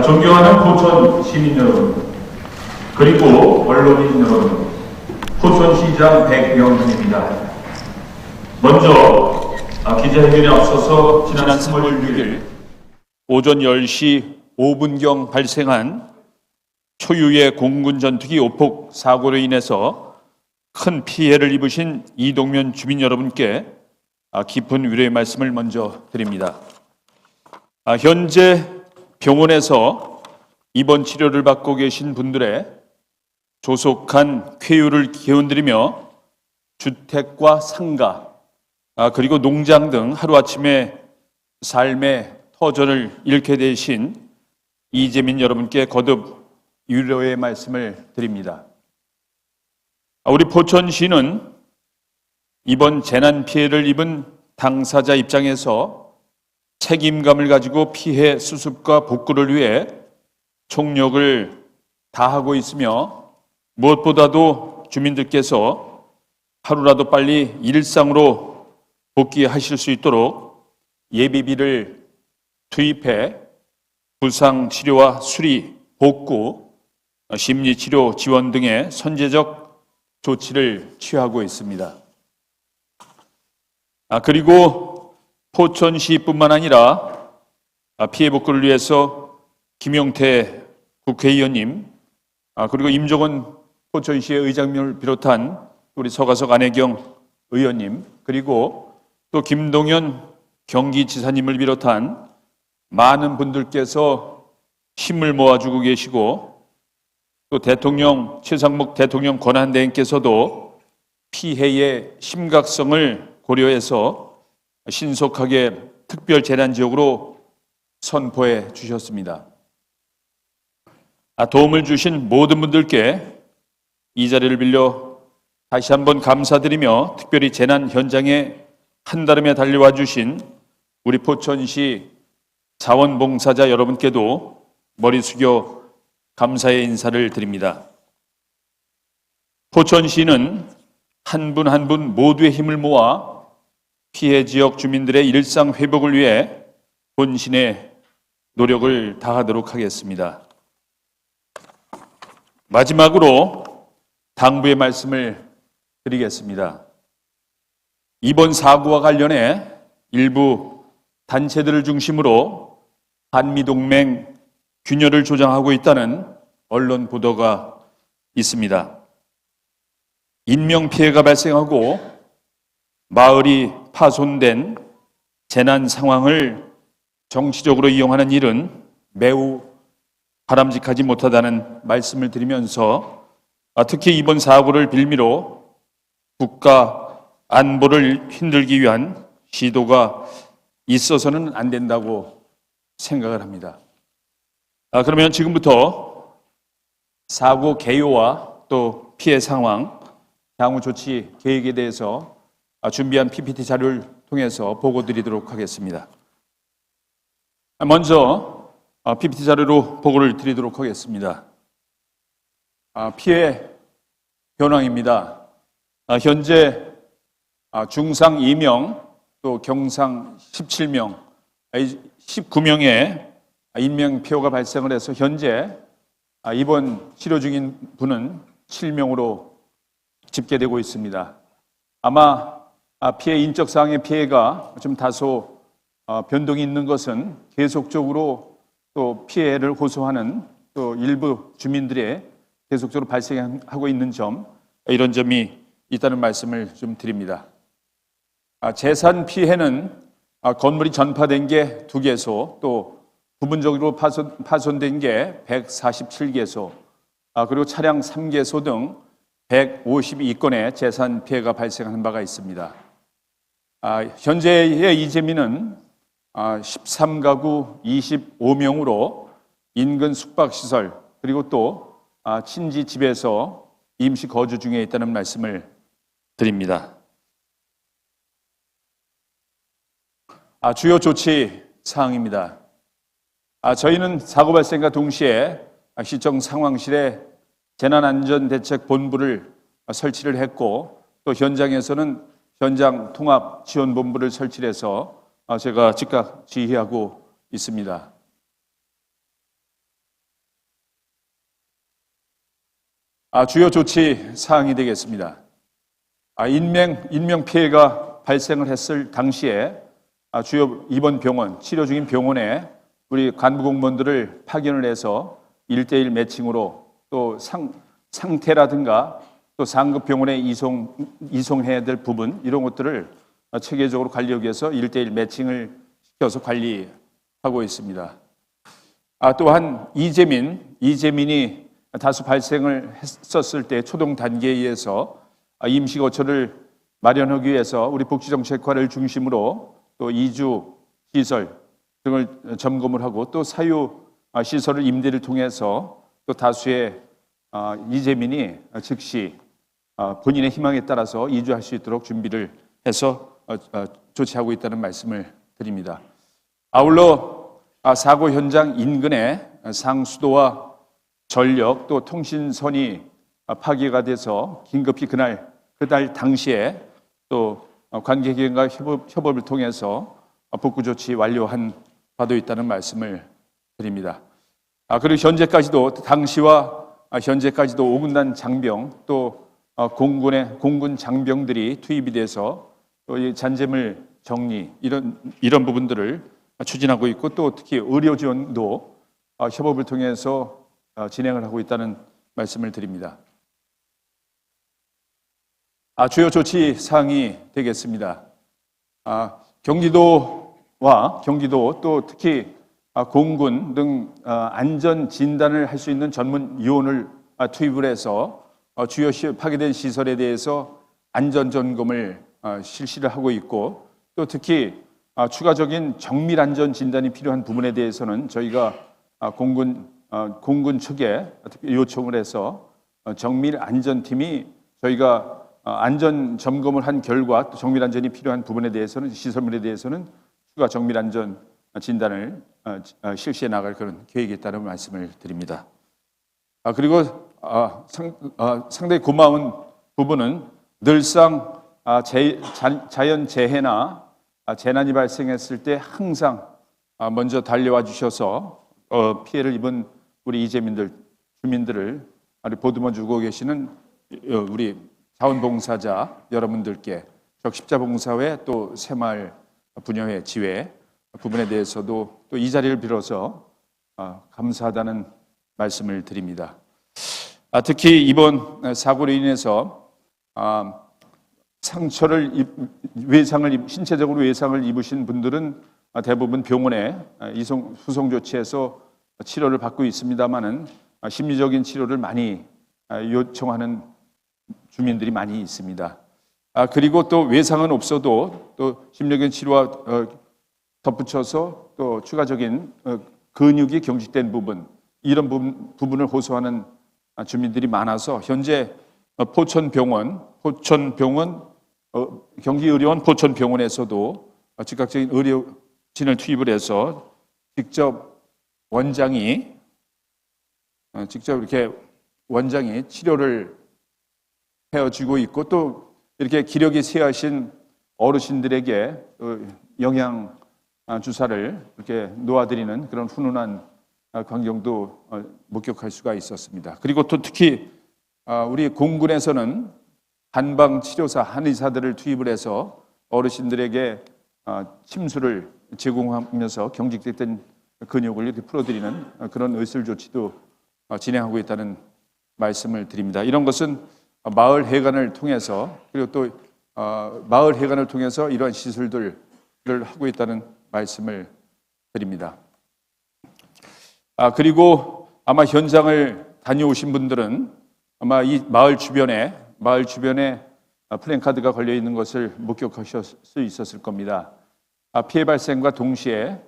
존경하는 포천 시민 여러분, 그리고 언론인 여러분, 포천시장 백명훈입니다. 먼저 기자회견에 앞서서 지난 3월 6일 오전 10시 5분경 발생한 초유의 공군 전투기 오폭 사고로 인해서 큰 피해를 입으신 이동면 주민 여러분께 깊은 위로의 말씀을 먼저 드립니다. 현재 병원에서 입원 치료를 받고 계신 분들의 조속한 쾌유를 기원드리며 주택과 상가 그리고 농장 등 하루아침에 삶의 터전을 잃게 되신 이재민 여러분께 거듭 위로의 말씀을 드립니다. 우리 포천시는 이번 재난 피해를 입은 당사자 입장에서 책임감을 가지고 피해 수습과 복구를 위해 총력을 다하고 있으며, 무엇보다도 주민들께서 하루라도 빨리 일상으로 복귀하실 수 있도록 예비비를 투입해 부상 치료와 수리, 복구, 심리치료 지원 등의 선제적 조치를 취하고 있습니다. 그리고 포천시뿐만 아니라 피해 복구를 위해서 김용태 국회의원님, 그리고 임종원 포천시의 의장님을 비롯한 우리 서가석 안혜경 의원님, 그리고 또 김동연 경기지사님을 비롯한 많은 분들께서 힘을 모아주고 계시고, 또 대통령 최상목 대통령 권한대행께서도 피해의 심각성을 고려해서 신속하게 특별 재난 지역으로 선포해 주셨습니다. 도움을 주신 모든 분들께 이 자리를 빌려 다시 한번 감사드리며, 특별히 재난 현장에 한달음에 달려와 주신 우리 포천시 자원봉사자 여러분께도 머리 숙여 감사의 인사를 드립니다. 포천시는 한 분 한 분 모두의 힘을 모아 피해 지역 주민들의 일상 회복을 위해 본신의 노력을 다하도록 하겠습니다. 마지막으로 당부의 말씀을 드리겠습니다. 이번 사고와 관련해 일부 단체들을 중심으로 한미동맹 균열을 조장하고 있다는 언론 보도가 있습니다. 인명피해가 발생하고 마을이 파손된 재난 상황을 정치적으로 이용하는 일은 매우 바람직하지 못하다는 말씀을 드리면서, 특히 이번 사고를 빌미로 국가 안보를 흔들기 위한 시도가 있어서는 안 된다고 생각을 합니다. 그러면 지금부터 사고 개요와 또 피해 상황, 향후 조치 계획에 대해서 준비한 PPT 자료를 통해서 보고 드리도록 하겠습니다. 먼저 PPT 자료로 보고를 드리도록 하겠습니다. 피해 현황입니다. 현재 중상 2명, 또 경상 17명, 19명의 인명피해가 발생을 해서 현재 입원 치료 중인 분은 7명으로 집계되고 있습니다. 아마 피해 인적사항의 피해가 좀 다소 변동이 있는 것은 계속적으로 또 피해를 호소하는 또 일부 주민들의 계속적으로 발생하고 있는 점, 이런 점이 있다는 말씀을 좀 드립니다. 재산 피해는 건물이 전파된 게 2개소, 또 부분적으로 파손된 게 147개소, 그리고 차량 3개소 등 152건의 재산 피해가 발생하는 바가 있습니다. 현재의 이재민은 13가구 25명으로 인근 숙박시설, 그리고 또 친지 집에서 임시 거주 중에 있다는 말씀을 드립니다. 주요 조치 사항입니다. 저희는 사고 발생과 동시에 시청 상황실에 재난안전대책본부를 설치를 했고, 또 현장에서는 현장 통합지원본부를 설치해서 제가 즉각 지휘하고 있습니다. 주요 조치 사항이 되겠습니다. 인명 피해가 발생을 했을 당시에 주요 입원 병원, 치료 중인 병원에 우리 간부 공무원들을 파견을 해서 1대1 매칭으로 또 상태라든가 또 상급 병원에 이송해야 될 부분 이런 것들을 체계적으로 관리하기 위해서 1대1 매칭을 시켜서 관리하고 있습니다. 또한 이재민이 다수 발생을 했었을 때 초동 단계에 의해서 임시 거처를 마련하기 위해서 우리 복지정책과를 중심으로 또 이주 시설 등을 점검을 하고 또 사유 시설을 임대를 통해서 또 다수의 이재민이 즉시 본인의 희망에 따라서 이주할 수 있도록 준비를 해서 조치하고 있다는 말씀을 드립니다. 아울러 사고 현장 인근에 상수도와 전력 또 통신선이 파괴가 돼서 긴급히 그날 당시에 또 관계기관과 협업을 통해서 복구 조치 완료한 바도 있다는 말씀을 드립니다. 그리고 현재까지도 당시와 현재까지도 5군단 장병 또 공군 장병들이 투입이 돼서 또 이 잔재물 정리 이런 부분들을 추진하고 있고 또 특히 의료 지원도 협업을 통해서 진행을 하고 있다는 말씀을 드립니다. 주요 조치 사항이 되겠습니다. 경기도 또 특히 공군 등 안전 진단을 할 수 있는 전문 요원을 투입을 해서 주요 파괴된 시설에 대해서 안전 점검을 실시를 하고 있고 또 특히 추가적인 정밀 안전 진단이 필요한 부분에 대해서는 저희가 공군 측에 요청을 해서 정밀 안전팀이 저희가 안전 점검을 한 결과 또 정밀 안전이 필요한 부분에 대해서는 시설물에 대해서는 추가 정밀 안전 진단을 실시해 나갈 그런 계획이 있다는 말씀을 드립니다. 그리고 상당히 고마운 부분은 늘상 자연 재해나 재난이 발생했을 때 항상 먼저 달려와 주셔서 피해를 입은 우리 이재민들 주민들을 보듬어 주고 계시는 우리 자원봉사자 여러분들께 적십자봉사회 또 새마을 분여회 지회 부분에 대해서도 또 이 자리를 빌어서 감사하다는 말씀을 드립니다. 특히 이번 사고로 인해서 신체적으로 외상을 입으신 분들은 대부분 병원에 후송 조치해서 치료를 받고 있습니다만은 심리적인 치료를 많이 요청하는 주민들이 많이 있습니다. 그리고 또 외상은 없어도 또 심리적인 치료와 덧붙여서 또 추가적인 근육이 경직된 부분 이런 부분을 호소하는 주민들이 많아서 현재 경기의료원 포천병원에서도 즉각적인 의료진을 투입을 해서 직접 이렇게 원장이 치료를 해주고 있고 또 이렇게 기력이 쇠하신 어르신들에게 영양 주사를 이렇게 놓아드리는 그런 훈훈한 광경도 목격할 수가 있었습니다. 그리고 또 특히 우리 공군에서는 한방치료사, 한의사들을 투입을 해서 어르신들에게 침수를 제공하면서 경직됐던 근육을 이렇게 풀어드리는 그런 의술 조치도 진행하고 있다는 말씀을 드립니다. 이런 것은 마을 회관을 통해서 그리고 또 마을 회관을 통해서 이러한 시술들을 하고 있다는 말씀을 드립니다. 그리고 아마 현장을 다녀오신 분들은 아마 이 마을 주변에 플랜카드가 걸려 있는 것을 목격하실 수 있었을 겁니다. 피해 발생과 동시에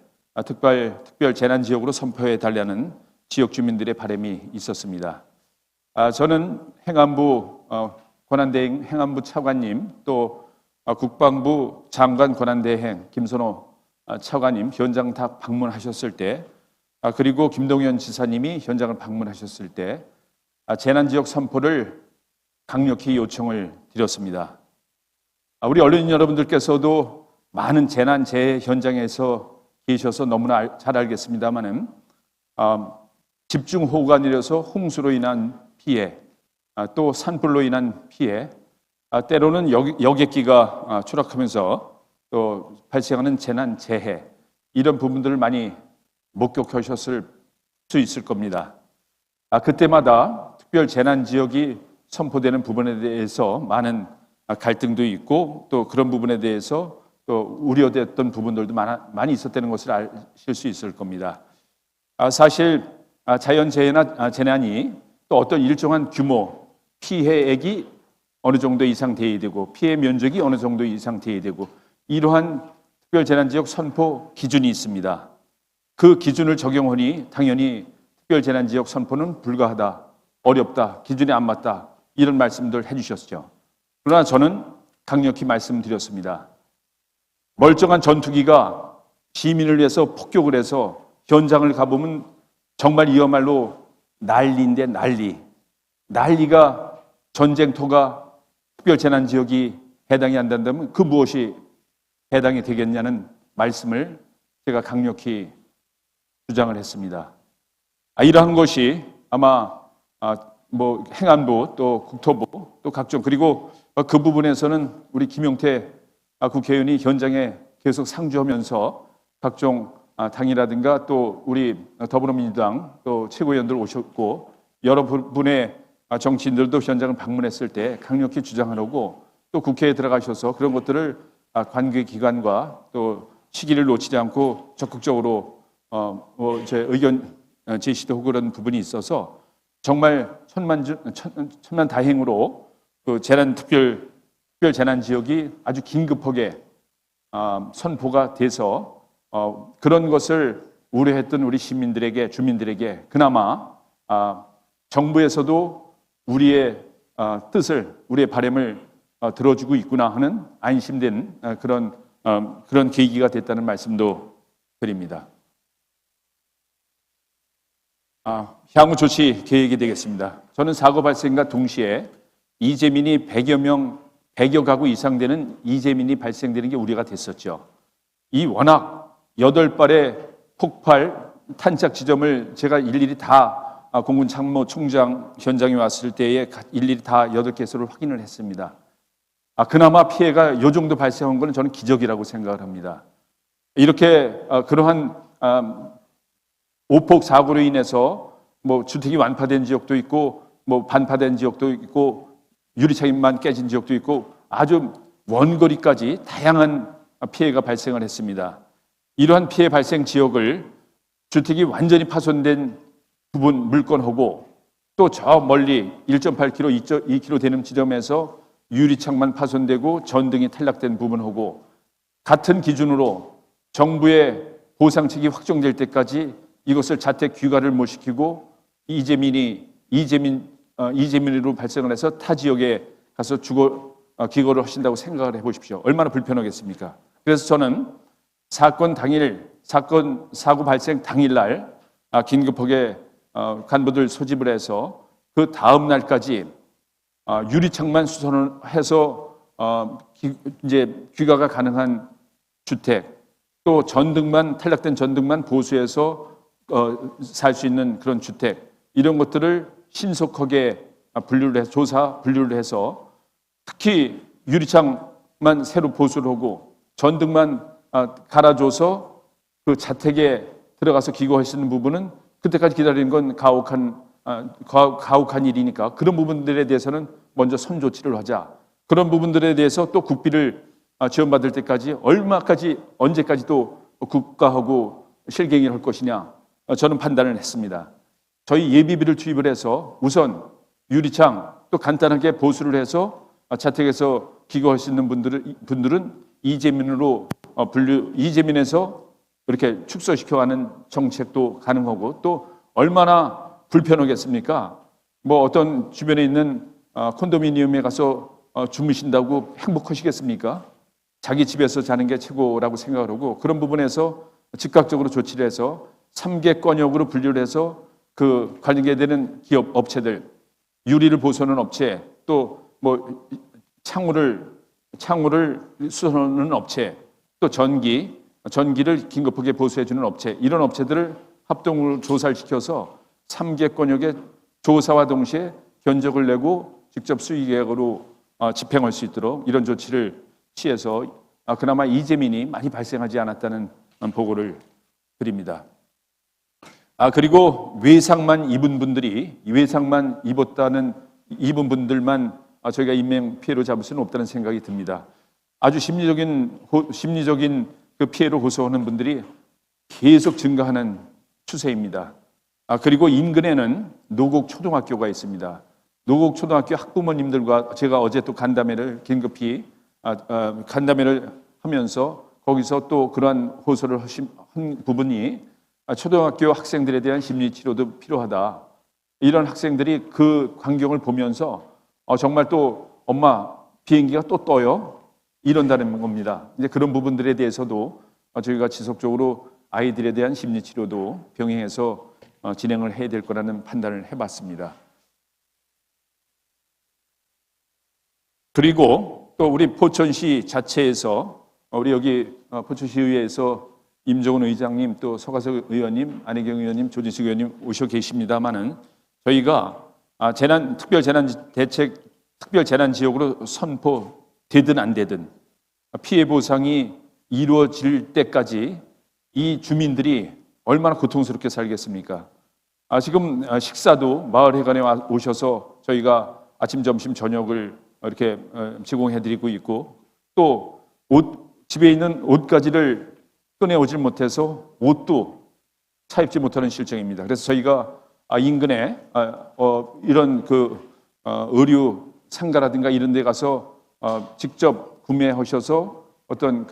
특별 재난 지역으로 선포해 달라는 지역 주민들의 바람이 있었습니다. 저는 행안부 권한대행 행안부 차관님 또 국방부 장관 권한대행 김선호 차관님 현장 다 방문하셨을 때 그리고 김동연 지사님이 현장을 방문하셨을 때 재난지역 선포를 강력히 요청을 드렸습니다. 우리 언론인 여러분들께서도 많은 재난 재해 현장에서 계셔서 너무나 잘 알겠습니다만은 집중호우가 내려서 홍수로 인한 피해 또 산불로 인한 피해, 때로는 여객기가 추락하면서 또 발생하는 재난, 재해, 이런 부분들을 많이 목격하셨을 수 있을 겁니다. 그때마다 특별 재난 지역이 선포되는 부분에 대해서 많은 갈등도 있고 또 그런 부분에 대해서 또 우려됐던 부분들도 많이 있었다는 것을 아실 수 있을 겁니다. 사실 자연재해나 재난이 또 어떤 일정한 규모, 피해액이 어느 정도 이상 돼야 되고 피해 면적이 어느 정도 이상 돼야 되고 이러한 특별재난지역 선포 기준이 있습니다. 그 기준을 적용하니 당연히 특별재난지역 선포는 불가하다, 어렵다, 기준에 안 맞다 이런 말씀들 해주셨죠. 그러나 저는 강력히 말씀드렸습니다. 멀쩡한 전투기가 시민을 위해서 폭격을 해서 현장을 가보면 정말 이야말로 난리인데 난리가 전쟁터가 특별재난지역이 해당이 안 된다면 그 무엇이 해당이 되겠냐는 말씀을 제가 강력히 주장을 했습니다. 이러한 것이 아마 행안부 또 국토부 또 각종 그리고 그 부분에서는 우리 김용태 국회의원이 현장에 계속 상주하면서 각종 당이라든가 또 우리 더불어민주당 또 최고위원들 오셨고 여러 분의 정치인들도 현장을 방문했을 때 강력히 주장하려고 또 국회에 들어가셔서 그런 것들을 관계기관과 또 시기를 놓치지 않고 적극적으로 제 의견 제시도 하고 그런 부분이 있어서 정말 천만다행으로 그 특별 재난 지역이 아주 긴급하게 선포가 돼서 그런 것을 우려했던 우리 시민들에게 주민들에게 그나마 정부에서도 우리의 뜻을 우리의 바람을 들어주고 있구나 하는 안심된 그런 계기가 됐다는 말씀도 드립니다. 향후 조치 계획이 되겠습니다. 저는 사고 발생과 동시에 이재민이 100여 가구 이상 되는 이재민이 발생되는 게 우려가 됐었죠. 이 워낙 8발의 폭발 탄착 지점을 제가 일일이 다 공군 참모총장 현장에 왔을 때에 일일이 다 8개소를 확인을 했습니다. 그나마 피해가 이 정도 발생한 것은 저는 기적이라고 생각을 합니다. 이렇게 그러한 오폭 사고로 인해서 주택이 완파된 지역도 있고 반파된 지역도 있고 유리창만 깨진 지역도 있고 아주 원거리까지 다양한 피해가 발생을 했습니다. 이러한 피해 발생 지역을 주택이 완전히 파손된 부분 물건하고 또 저 멀리 1.8km, 2km 되는 지점에서 유리창만 파손되고 전등이 탈락된 부분하고 같은 기준으로 정부의 보상책이 확정될 때까지 이것을 자택 귀가를 못 시키고 이재민으로 발생을 해서 타 지역에 가서 기거를 하신다고 생각을 해보십시오. 얼마나 불편하겠습니까? 그래서 저는 사고 발생 당일날 긴급하게 간부들 소집을 해서 그 다음 날까지 유리창만 수선을 해서 이제 귀가가 가능한 주택 또 탈락된 전등만 보수해서 살 수 있는 그런 주택 이런 것들을 신속하게 분류를 해서 특히 유리창만 새로 보수를 하고 전등만 갈아줘서 그 자택에 들어가서 기거할 수 있는 부분은 그때까지 기다리는 건 가혹한 일이니까 그런 부분들에 대해서는 먼저 선조치를 하자. 그런 부분들에 대해서 또 국비를 지원받을 때까지 언제까지 또 국가하고 실갱이를 할 것이냐 저는 판단을 했습니다. 저희 예비비를 투입을 해서 우선 유리창 또 간단하게 보수를 해서 자택에서 기거할 수 있는 분들은 이재민에서 이렇게 축소시켜가는 정책도 가능하고 또 얼마나 불편하겠습니까? 어떤 주변에 있는 콘도미니엄에 가서 주무신다고 행복하시겠습니까? 자기 집에서 자는 게 최고라고 생각을 하고 그런 부분에서 즉각적으로 조치를 해서 3개 건역으로 분류를 해서 그 관계되는 기업 업체들 유리를 보수하는 업체 또 창호를 수선하는 업체 또 전기를 긴급하게 보수해주는 업체 이런 업체들을 합동으로 조사를 시켜서 3개 권역의 조사와 동시에 견적을 내고 직접 수의계약으로 집행할 수 있도록 이런 조치를 취해서 그나마 이재민이 많이 발생하지 않았다는 보고를 드립니다. 그리고 외상만 입은 분들이 외상만 입은 분들만 저희가 인명 피해로 잡을 수는 없다는 생각이 듭니다. 아주 심리적인 그 피해로 호소하는 분들이 계속 증가하는 추세입니다. 그리고 인근에는 노곡 초등학교가 있습니다. 노곡 초등학교 학부모님들과 제가 어제 또 간담회를 긴급히 간담회를 하면서 거기서 또 그러한 호소를 한 부분이 초등학교 학생들에 대한 심리 치료도 필요하다. 이런 학생들이 그 광경을 보면서 정말 또 엄마 비행기가 또 떠요. 이런다는 겁니다. 이제 그런 부분들에 대해서도 저희가 지속적으로 아이들에 대한 심리 치료도 병행해서 진행을 해야 될 거라는 판단을 해봤습니다. 그리고 또 우리 포천시 자체에서 우리 여기 포천시의회에서 임종훈 의장님 또 서가석 의원님, 안혜경 의원님, 조진식 의원님 오셔 계십니다만은 저희가 특별재난지역으로 선포되든 안 되든 피해 보상이 이루어질 때까지 이 주민들이 얼마나 고통스럽게 살겠습니까? 지금 식사도 마을회관에 오셔서 저희가 아침, 점심, 저녁을 이렇게 제공해드리고 있고 또 집에 있는 옷가지를 꺼내오질 못해서 옷도 사입지 못하는 실정입니다. 그래서 저희가 인근에 이런 의류 상가라든가 이런 데 가서 직접 구매하셔서 어떤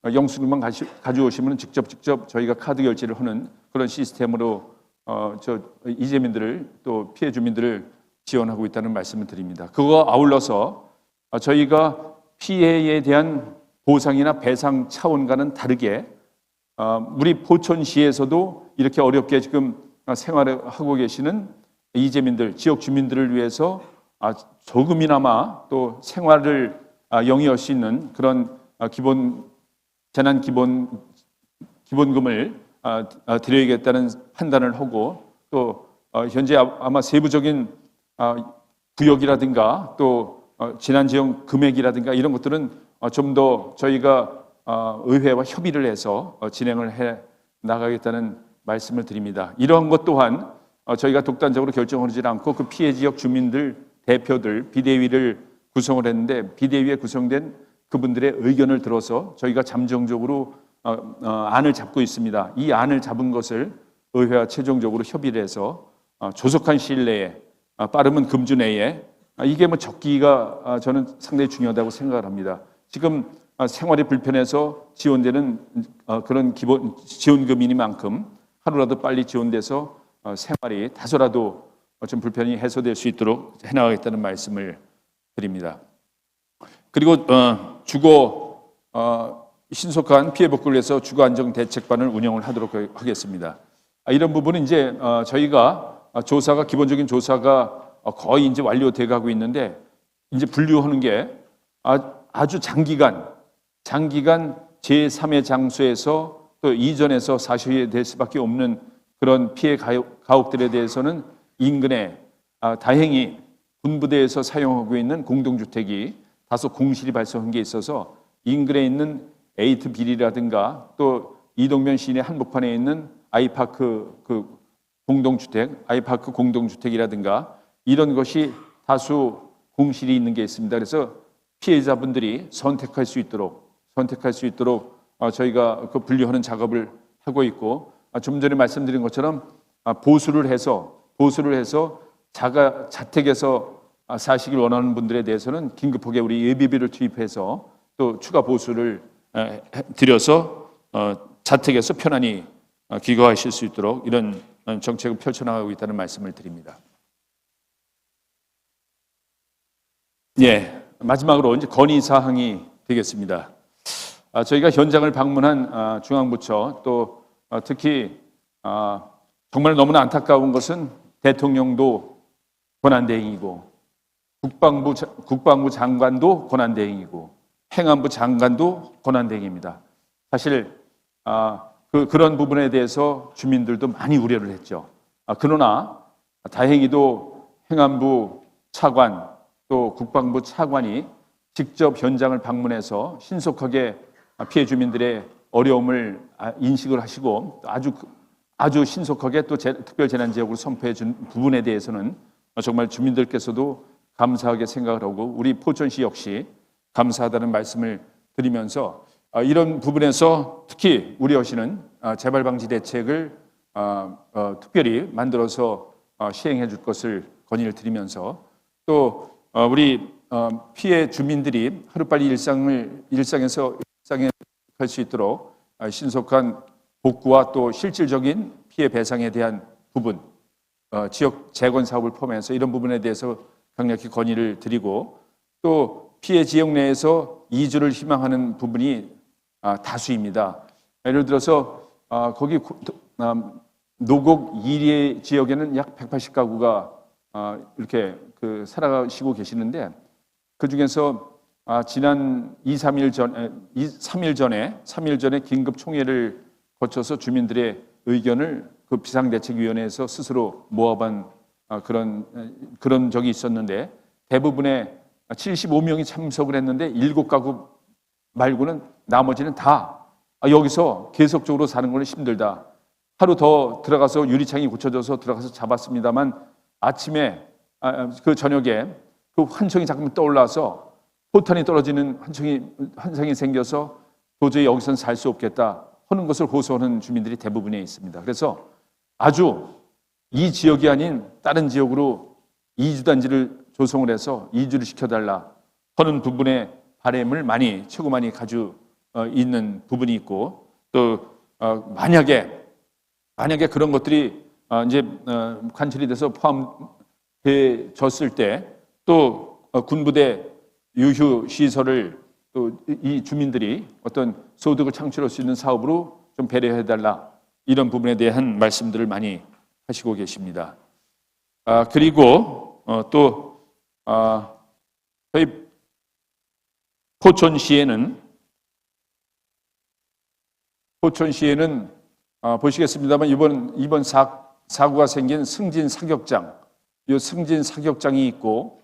영수증만 가져오시면 직접 저희가 카드 결제를 하는 그런 시스템으로 이재민들을 또 피해 주민들을 지원하고 있다는 말씀을 드립니다. 그거 아울러서 저희가 피해에 대한 보상이나 배상 차원과는 다르게 우리 포천시에서도 이렇게 어렵게 지금 생활을 하고 계시는 이재민들, 지역 주민들을 위해서 조금이나마 또 생활을 영위할 수 있는 그런 재난 기본금을 드려야겠다는 판단을 하고 또 현재 아마 세부적인 구역이라든가 또 재난 지원 금액이라든가 이런 것들은 좀 더 저희가 의회와 협의를 해서 진행을 해 나가겠다는 말씀을 드립니다. 이러한 것 또한 저희가 독단적으로 결정하지 않고 그 피해 지역 주민들 대표들 비대위를 구성을 했는데 비대위에 구성된 그분들의 의견을 들어서 저희가 잠정적으로 안을 잡고 있습니다. 이 안을 잡은 것을 의회와 최종적으로 협의를 해서 조속한 시일 내에 빠르면 금주 내에 이게 적기가 저는 상당히 중요하다고 생각을 합니다. 지금 생활이 불편해서 지원되는 그런 기본 지원금이니만큼 하루라도 빨리 지원돼서 생활이 다소라도 좀 불편이 해소될 수 있도록 해나가겠다는 말씀을 드립니다. 그리고 신속한 피해 복구를 위해서 주거 안정 대책반을 운영을 하도록 하겠습니다. 이런 부분은 이제 저희가 기본적인 조사가 거의 이제 완료돼 가고 있는데 이제 분류하는 게 아주 장기간 제3의 장소에서 또 이전에서 사실이 될 수밖에 없는 그런 피해 가옥들에 대해서는 인근에 다행히 군부대에서 사용하고 있는 공동주택이 다소 공실이 발생한 게 있어서 인근에 있는 에이트 비리라든가 또 이동면 시내 한복판에 있는 아이파크 아이파크 공동주택이라든가 이런 것이 다수 공실이 있는 게 있습니다. 그래서 피해자분들이 선택할 수 있도록 저희가 분류하는 작업을 하고 있고 좀 전에 말씀드린 것처럼 보수를 해서 자택에서 사시길 원하는 분들에 대해서는 긴급하게 우리 예비비를 투입해서 또 추가 보수를 드려서 자택에서 편안히 귀가하실 수 있도록 이런 정책을 펼쳐나가고 있다는 말씀을 드립니다. 마지막으로 이제 건의 사항이 되겠습니다. 저희가 현장을 방문한 중앙부처 또 특히 정말 너무나 안타까운 것은 대통령도 권한대행이고 국방부 장관도 권한대행이고 행안부 장관도 권한대행입니다. 사실 그런 부분에 대해서 주민들도 많이 우려를 했죠. 그러나 다행히도 행안부 차관 또 국방부 차관이 직접 현장을 방문해서 신속하게 피해 주민들의 어려움을 인식을 하시고 아주 신속하게 또 특별재난지역으로 선포해 준 부분에 대해서는 정말 주민들께서도 감사하게 생각을 하고 우리 포천시 역시 감사하다는 말씀을 드리면서 이런 부분에서 특히 우려시는 재발 방지 대책을 특별히 만들어서 시행해 줄 것을 건의를 드리면서 또 우리 피해 주민들이 하루빨리 일상에서 할 수 있도록 신속한 복구와 또 실질적인 피해 배상에 대한 부분, 지역 재건 사업을 포함해서 이런 부분에 대해서 강력히 건의를 드리고 또 피해 지역 내에서 이주를 희망하는 부분이 다수입니다. 예를 들어서 거기 노곡 2리 지역에는 약 180가구가 이렇게 살아가시고 계시는데 그 중에서 지난 3일 전에 긴급 총회를 거쳐서 주민들의 의견을 그 비상대책위원회에서 스스로 모아본 그런 적이 있었는데 대부분의 75명이 참석을 했는데 7가구 말고는 나머지는 다 여기서 계속적으로 사는 건 힘들다. 하루 더 들어가서 유리창이 고쳐져서 들어가서 잡았습니다만 아침에 그 저녁에 그 환청이 자꾸 떠올라서 포탄이 떨어지는 환상이 생겨서 도저히 여기서는 살 수 없겠다 하는 것을 호소하는 주민들이 대부분에 있습니다. 그래서 아주 이 지역이 아닌 다른 지역으로 이주단지를 조성을 해서 이주를 시켜달라 하는 부분의 바람을 최고 많이 가지고 있는 부분이 있고 또 만약에 그런 것들이 이제 관철이 돼서 포함되어졌을 때 또 군부대 유휴 시설을 또 이 주민들이 어떤 소득을 창출할 수 있는 사업으로 좀 배려해달라 이런 부분에 대한 말씀들을 많이 하시고 계십니다. 그리고 또 저희 포천시에는 보시겠습니다만 이번 사고가 생긴 승진 사격장, 이 승진 사격장이 있고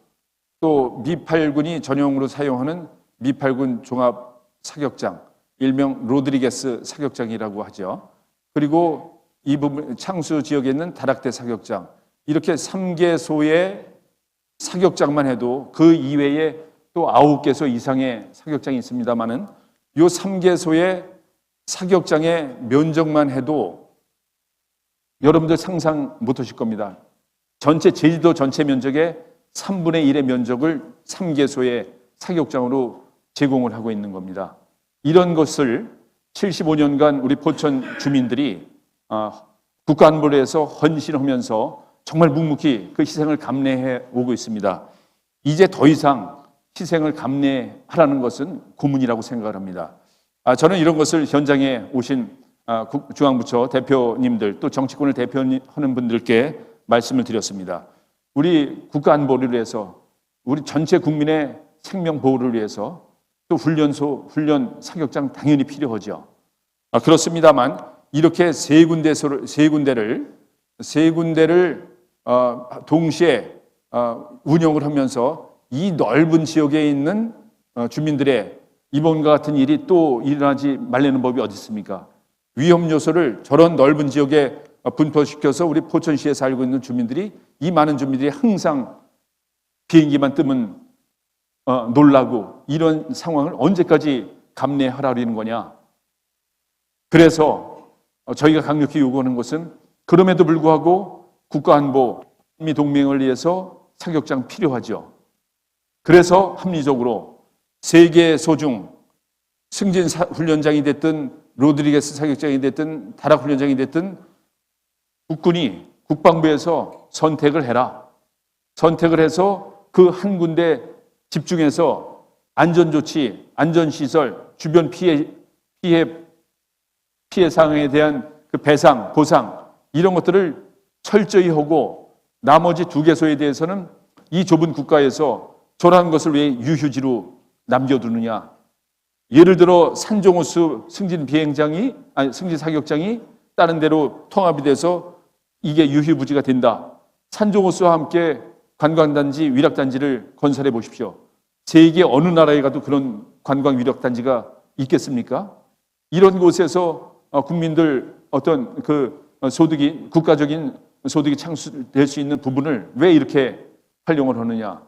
또 미8군이 전용으로 사용하는 미8군 종합 사격장, 일명 로드리게스 사격장이라고 하죠. 그리고 이 부분 창수 지역에 있는 다락대 사격장, 이렇게 3개소의 사격장만 해도 그 이외에 또 9개소 이상의 사격장이 있습니다만은 이 3개소의 사격장의 면적만 해도 여러분들 상상 못 하실 겁니다. 제주도 전체 면적의 3분의 1의 면적을 3개소의 사격장으로 제공을 하고 있는 겁니다. 이런 것을 75년간 우리 포천 주민들이 국가안보를 위해서 헌신하면서 정말 묵묵히 그 희생을 감내해 오고 있습니다. 이제 더 이상 희생을 감내하라는 것은 고문이라고 생각을 합니다. 저는 이런 것을 현장에 오신 중앙부처 대표님들 또 정치권을 대표하는 분들께 말씀을 드렸습니다. 우리 국가안보를 위해서 우리 전체 국민의 생명 보호를 위해서 또 훈련 사격장 당연히 필요하죠. 그렇습니다만 이렇게 세 군데를 동시에 운영을 하면서 이 넓은 지역에 있는 주민들의 이번과 같은 일이 또 일어나지 말라는 법이 어디 있습니까? 위험 요소를 저런 넓은 지역에 분포시켜서 우리 포천시에 살고 있는 주민들이 이 많은 주민들이 항상 비행기만 뜨면 놀라고 이런 상황을 언제까지 감내하라는 거냐. 그래서 저희가 강력히 요구하는 것은 그럼에도 불구하고 국가안보 동맹을 위해서 사격장 필요하죠. 그래서 합리적으로 세계소 중 승진 훈련장이 됐든 로드리게스 사격장이 됐든 다락 훈련장이 됐든 국방부에서 선택을 해라. 선택을 해서 그 한 군데 집중해서 안전조치, 안전시설, 주변 피해 상황에 대한 그 배상, 보상 이런 것들을 철저히 하고 나머지 2개소에 대해서는 이 좁은 국가에서 저러한 것을 왜 유휴지로 남겨두느냐. 예를 들어 산종호수 승진 사격장이 다른 데로 통합이 돼서 이게 유휴부지가 된다. 산종호수와 함께 관광단지, 위락단지를 건설해 보십시오. 세계 어느 나라에 가도 그런 관광 위락단지가 있겠습니까? 이런 곳에서 국민들 어떤 그 소득이, 국가적인 소득이 창출될 수 있는 부분을 왜 이렇게 활용을 하느냐,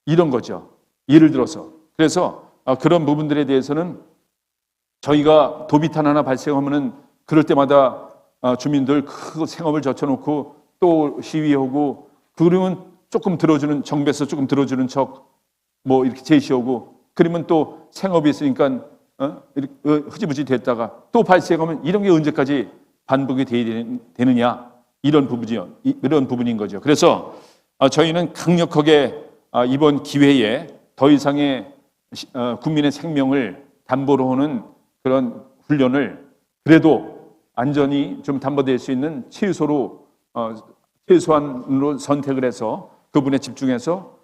이런 거죠. 예를 들어서. 그래서 그런 부분들에 대해서는 저희가 도비탄 하나 발생하면은 그럴 때마다 주민들 그 생업을 젖혀놓고 또 시위하고, 그러면 조금 들어주는, 정부에서 조금 들어주는 척 뭐 이렇게 제시하고, 그러면 또 생업이 있으니까 흐지부지 됐다가 또 발생하면 이런 게 언제까지 반복이 되느냐, 이런 부분이요, 이런 부분인 거죠. 그래서 저희는 강력하게 이번 기회에 더 이상의 국민의 생명을 담보로 하는 그런 훈련을 그래도 안전이 좀 담보될 수 있는 최소한으로 선택을 해서 그분에 집중해서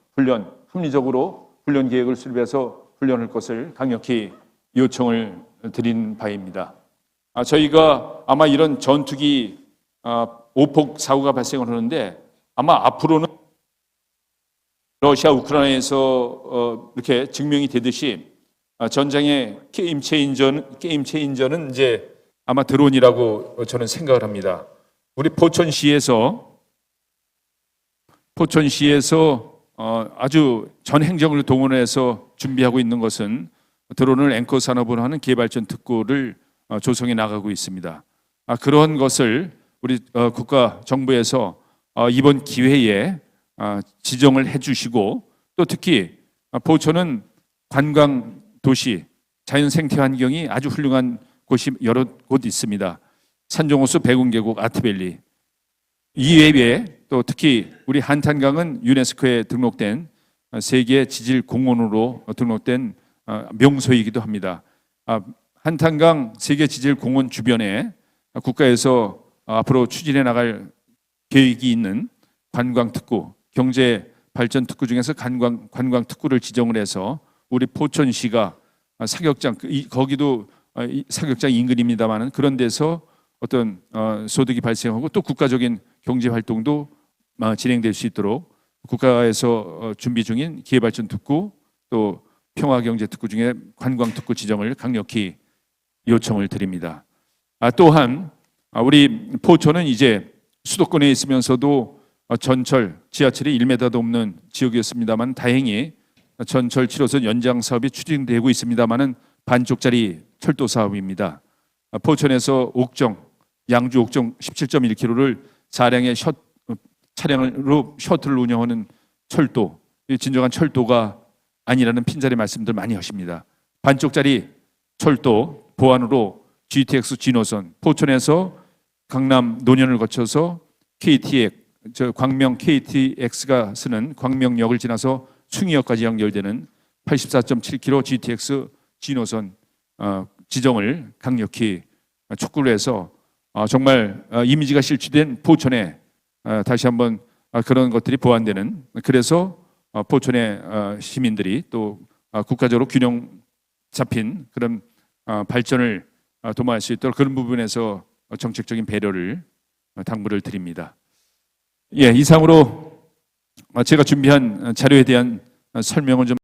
합리적으로 훈련 계획을 수립해서 훈련할 것을 강력히 요청을 드린 바입니다. 저희가 아마 이런 전투기 오폭 사고가 발생을 하는데, 아마 앞으로는 러시아 우크라이나에서 이렇게 증명이 되듯이 전장의 게임 체인저는 이제 아마 드론이라고 저는 생각을 합니다. 우리 포천시에서 아주 전 행정을 동원해서 준비하고 있는 것은 드론을 앵커 산업으로 하는 개발전 특구를 조성해 나가고 있습니다. 그런 것을 우리 국가 정부에서 이번 기회에 지정을 해주시고, 또 특히 포천은 관광 도시, 자연 생태 환경이 아주 훌륭한 곳이 여러 곳 있습니다. 산정호수, 백운계곡, 아트밸리. 이외에 또 특히 우리 한탄강은 유네스코에 등록된 세계 지질 공원으로 등록된 명소이기도 합니다. 한탄강 세계 지질 공원 주변에 국가에서 앞으로 추진해 나갈 계획이 있는 관광 특구, 경제 발전 특구 중에서 관광 특구를 지정을 해서 우리 포천시가 사격장, 거기도 사격장 인근입니다만은 그런 데서 어떤 소득이 발생하고 또 국가적인 경제 활동도 진행될 수 있도록 국가에서 준비 중인 기회발전 특구, 또 평화경제 특구 중에 관광 특구 지정을 강력히 요청을 드립니다. 또한 우리 포천은 이제 수도권에 있으면서도 전철, 지하철이 1m도 없는 지역이었습니다만, 다행히 전철 7호선 연장 사업이 추진되고 있습니다만은 반쪽짜리 철도 사업입니다. 포천에서 양주 옥정 17.1km를 4량의 차량으로 셔틀을 운영하는 철도, 진정한 철도가 아니라는 핀자리 말씀들 많이 하십니다. 반쪽짜리 철도 보안으로 GTX G노선, 포천에서 강남 논현을 거쳐서 광명 KTX가 쓰는 광명역을 지나서 숭이역까지 연결되는 84.7km GTX G노선 지정을 강력히 촉구를 해서 정말 이미지가 실추된 포천에 다시 한번 그런 것들이 보완되는, 그래서 포천의 시민들이 또 국가적으로 균형 잡힌 그런 발전을 도모할 수 있도록 그런 부분에서 정책적인 배려를 당부를 드립니다. 이상으로 제가 준비한 자료에 대한 설명을 좀